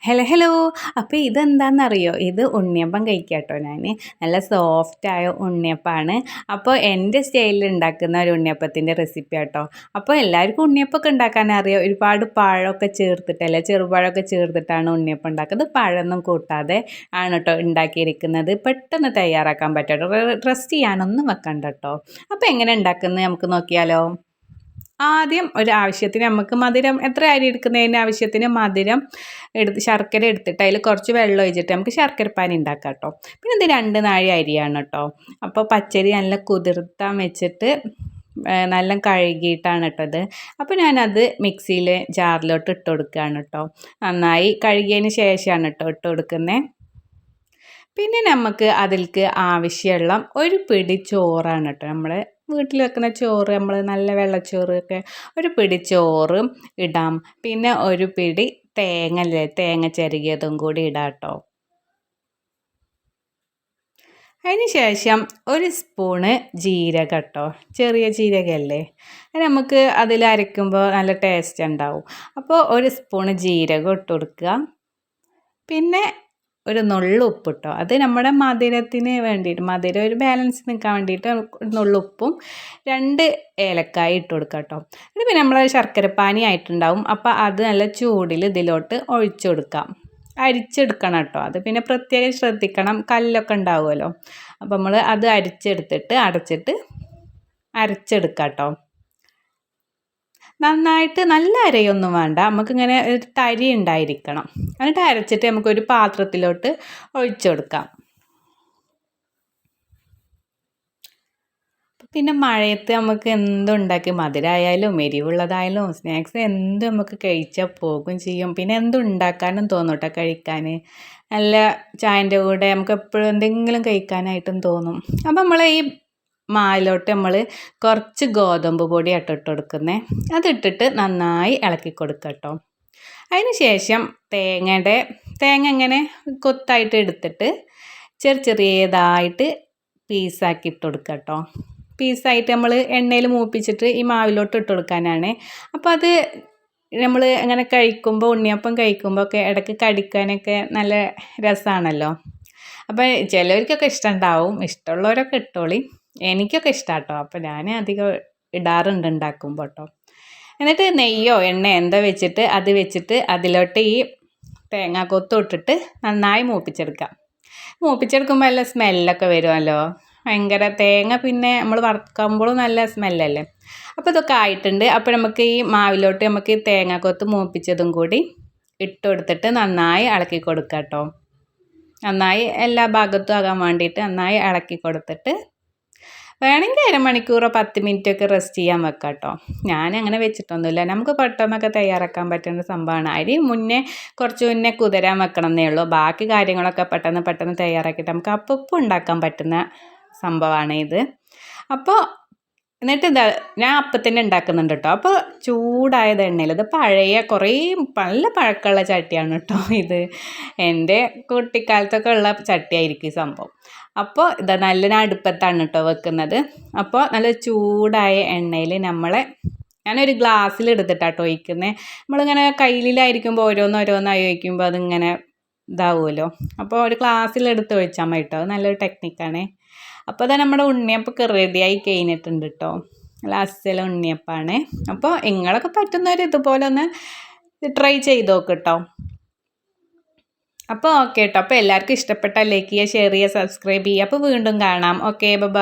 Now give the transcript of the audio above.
Hello hello. അപ്പോൾ ഇതെന്താണെന്നറിയോ? ഇത് ഉണ്ണിയപ്പം കഴിക്കാട്ടോ ഞാൻ. നല്ല സോഫ്റ്റായ ഉണ്ണിയപ്പമാണ്. അപ്പോൾ എൻ്റെ സ്റ്റൈലിൽ ഉണ്ടാക്കുന്ന ഒരു ഉണ്ണിയപ്പത്തിൻ്റെ റെസിപ്പി ആട്ടോ. അപ്പോൾ എല്ലാവർക്കും ഉണ്ണിയപ്പമൊക്കെ ഉണ്ടാക്കാൻ അറിയാം. ഒരുപാട് പഴമൊക്കെ ചേർത്തിട്ടല്ലേ, ചെറുപഴമൊക്കെ ചേർത്തിട്ടാണ് ഉണ്ണിയപ്പം ഉണ്ടാക്കുന്നത്. പഴമൊന്നും കൂട്ടാതെ ആണ് കേട്ടോ ഉണ്ടാക്കിയിരിക്കുന്നത്. പെട്ടെന്ന് തയ്യാറാക്കാൻ പറ്റും. റെസ്റ്റ് ചെയ്യാനൊന്നും വെക്കണ്ട കേട്ടോ. അപ്പോൾ എങ്ങനെ ഉണ്ടാക്കുന്നത് നമുക്ക് നോക്കിയാലോ? ആദ്യം ഒരു ആവശ്യത്തിന് നമുക്ക് മധുരം എത്ര അരി എടുക്കുന്നതിന് ആവശ്യത്തിന് മധുരം ശർക്കര എടുത്തിട്ട് അതിൽ കുറച്ച് വെള്ളം ഒഴിച്ചിട്ട് നമുക്ക് ശർക്കരപ്പാനി ഉണ്ടാക്കാം കേട്ടോ. പിന്നെ ഇത് 2 നാഴി അരിയാണ് കേട്ടോ. അപ്പോൾ പച്ചരി നല്ല കുതിർത്താൻ വെച്ചിട്ട് നല്ല കഴുകിയിട്ടാണ് കേട്ടോ. അപ്പോൾ ഞാനത് മിക്സിയിൽ ജാറിലോട്ട് ഇട്ട് കൊടുക്കുകയാണ് കേട്ടോ. നന്നായി കഴുകിയതിന് ശേഷമാണ് കേട്ടോ ഇട്ട് കൊടുക്കുന്നത്. പിന്നെ നമുക്ക് അതിലേക്ക് ആവശ്യമുള്ള ഒരു പിടി ചോറാണ് കേട്ടോ. നമ്മൾ വീട്ടിൽ വെക്കുന്ന ചോറ്, നമ്മൾ നല്ല വെള്ളച്ചോറൊക്കെ ഒരു പിടി ചോറ് ഇടാം. പിന്നെ ഒരു പിടി തേങ്ങ ചിരകിയതും കൂടി ഇടാം കേട്ടോ. അതിന് ശേഷം ഒരു സ്പൂണ് ജീരകം കേട്ടോ. ചെറിയ ജീരകമല്ലേ, അത് നമുക്ക് അതിൽ അരയ്ക്കുമ്പോൾ നല്ല ടേസ്റ്റ് ഉണ്ടാവും. അപ്പോൾ ഒരു സ്പൂണ് ജീരകം ഇട്ട് കൊടുക്കുക. പിന്നെ ഒരു നുള്ളു ഉപ്പ് കേട്ടോ. അത് നമ്മുടെ മധുരത്തിന് വേണ്ടിയിട്ട്, മധുരം ഒരു ബാലൻസ് നിൽക്കാൻ വേണ്ടിയിട്ട് നുള്ളുപ്പും 2 ഏലക്കായ ഇട്ട് കൊടുക്കുക കേട്ടോ. ഇത് പിന്നെ നമ്മൾ ശർക്കരപ്പാനി ആയിട്ടുണ്ടാവും. അപ്പോൾ അത് നല്ല ചൂടിൽ ഇതിലോട്ട് ഒഴിച്ചു കൊടുക്കാം. അരിച്ചെടുക്കണം കേട്ടോ. അത് പിന്നെ പ്രത്യേകം ശ്രദ്ധിക്കണം, കല്ലൊക്കെ ഉണ്ടാവുമല്ലോ. അപ്പോൾ നമ്മൾ അത് അരിച്ചെടുത്തിട്ട് അടച്ചിട്ട് അരച്ചെടുക്കാം കേട്ടോ. നന്നായിട്ട് നല്ല അരയൊന്നും വേണ്ട, നമുക്കിങ്ങനെ ഒരു തരി ഉണ്ടായിരിക്കണം. എന്നിട്ട് അരച്ചിട്ട് നമുക്കൊരു പാത്രത്തിലോട്ട് ഒഴിച്ചു കൊടുക്കാം. പിന്നെ മഴയത്ത് നമുക്ക് എന്തുണ്ടാക്കി, മധുരമായാലും എരിവുള്ളതായാലും സ്നാക്സ് എന്തും നമുക്ക് കഴിച്ചാൽ പോകും ചെയ്യും. പിന്നെ എന്തുണ്ടാക്കാനും തോന്നും കേട്ടോ, കഴിക്കാൻ. നല്ല ചായൻ്റെ കൂടെ നമുക്ക് എപ്പോഴും എന്തെങ്കിലും കഴിക്കാനായിട്ടും തോന്നും. അപ്പം നമ്മൾ ഈ മാവിലോട്ട് നമ്മൾ കുറച്ച് ഗോതമ്പ് പൊടി ഇട്ട് കൊടുക്കുന്നത്. അതിട്ടിട്ട് നന്നായി ഇളക്കി കൊടുക്കുക കേട്ടോ. അതിന് ശേഷം തേങ്ങ ഇങ്ങനെ കൊത്തായിട്ട് എടുത്തിട്ട് ചെറിയതായിട്ട് പീസാക്കി ഇട്ട് കൊടുക്കുക കേട്ടോ. പീസായിട്ട് നമ്മൾ എണ്ണയിൽ മൂപ്പിച്ചിട്ട് ഈ മാവിലോട്ട് ഇട്ട് കൊടുക്കാനാണ്. അപ്പോൾ അത് നമ്മൾ അങ്ങനെ കഴിക്കുമ്പോൾ, ഉണ്ണിയപ്പം കഴിക്കുമ്പോൾ ഒക്കെ ഇടയ്ക്ക് കടിക്കാനൊക്കെ നല്ല രസമാണല്ലോ. അപ്പോൾ ചിലവർക്കൊക്കെ ഇഷ്ടമുണ്ടാവും, ഇഷ്ടമുള്ളവരൊക്കെ ഇട്ടോളി. എനിക്കൊക്കെ ഇഷ്ടമാണ് കേട്ടോ. അപ്പോൾ ഞാൻ അധികം ഇടാറുണ്ട് ഉണ്ടാക്കുമ്പോൾ കേട്ടോ. എന്നിട്ട് നെയ്യോ എണ്ണയോ എന്തോ വെച്ചിട്ട് അത് വെച്ചിട്ട് അതിലോട്ട് ഈ തേങ്ങാക്കൊത്ത് ഇട്ടിട്ട് നന്നായി മൂപ്പിച്ചെടുക്കുമ്പോൾ നല്ല സ്മെല്ലൊക്കെ വരുമല്ലോ. ഭയങ്കര തേങ്ങ പിന്നെ നമ്മൾ വറുക്കുമ്പോഴും നല്ല സ്മെല്ലല്ലേ. അപ്പോൾ ഇതൊക്കെ ആയിട്ടുണ്ട്. അപ്പോൾ നമുക്ക് ഈ മാവിലോട്ട് നമുക്ക് ഈ തേങ്ങാക്കൊത്ത് മൂപ്പിച്ചതും കൂടി ഇട്ട് കൊടുത്തിട്ട് നന്നായി ഇളക്കി കൊടുക്കുക കേട്ടോ. നന്നായി എല്ലാ ഭാഗത്തും ആകാൻ വേണ്ടിയിട്ട് നന്നായി ഇളക്കി കൊടുത്തിട്ട് വേണമെങ്കിൽ 1/2 മണിക്കൂറോ 10 മിനിറ്റൊക്കെ റെസ്റ്റ് ചെയ്യാൻ വെക്കാം കേട്ടോ. ഞാനങ്ങനെ വെച്ചിട്ടൊന്നുമില്ല, നമുക്ക് പെട്ടെന്നൊക്കെ തയ്യാറാക്കാൻ പറ്റുന്ന സംഭവമാണ്. അരി കുറച്ച് മുന്നേ കുതിരാൻ വെക്കണം എന്നേ ഉള്ളൂ. ബാക്കി കാര്യങ്ങളൊക്കെ പെട്ടെന്ന് തയ്യാറാക്കിയിട്ട് നമുക്ക് അപ്പം ഉണ്ടാക്കാൻ പറ്റുന്ന സംഭവമാണ് ഇത്. അപ്പോൾ എന്നിട്ട് ഞാൻ അപ്പത്തിൻ്റെ ഉണ്ടാക്കുന്നുണ്ട് കേട്ടോ. അപ്പോൾ ചൂടായത് എണ്ണയിൽ, ഇത് നല്ല പഴക്കമുള്ള ചട്ടിയാണ് കേട്ടോ. ഇത് എൻ്റെ കുട്ടിക്കാലത്തൊക്കെ ഉള്ള ചട്ടിയായിരിക്കും ഈ സംഭവം. അപ്പോൾ നല്ല അടുപ്പത്താണ് കേട്ടോ വെക്കുന്നത്. അപ്പോൾ നല്ല ചൂടായ എണ്ണയിൽ ഞാനൊരു ഗ്ലാസ്സിൽ എടുത്തിട്ടാട്ടോ ഒഴിക്കുന്നത്. നമ്മളിങ്ങനെ കയ്യിലായിരിക്കുമ്പോൾ ഓരോന്നായി ഒഴിക്കുമ്പോൾ അതിങ്ങനെ ഇതാവുമല്ലോ. അപ്പോൾ ഒരു ഗ്ലാസ്സിൽ എടുത്ത് ഒഴിച്ചാൽ മതി കേട്ടോ. അത് നല്ലൊരു ടെക്നിക്കാണ്. അപ്പോൾ അത് നമ്മുടെ ഉണ്ണിയപ്പൊക്കെ റെഡിയായി കഴിഞ്ഞിട്ടുണ്ട് കേട്ടോ. ലാസ്റ്റിലെ ഉണ്ണിയപ്പാണ്. അപ്പോൾ നിങ്ങളൊക്കെ പറ്റുന്നവർ ഇതുപോലെ ഒന്ന് ട്രൈ ചെയ്ത് നോക്ക് കേട്ടോ. അപ്പോൾ ഓക്കെ കേട്ടോ. അപ്പോൾ എല്ലാവർക്കും ഇഷ്ടപ്പെട്ടാൽ ലൈക്ക് ചെയ്യുക, ഷെയർ ചെയ്യുക, സബ്സ്ക്രൈബ് ചെയ്യുക. അപ്പോൾ വീണ്ടും കാണാം. Okay, by.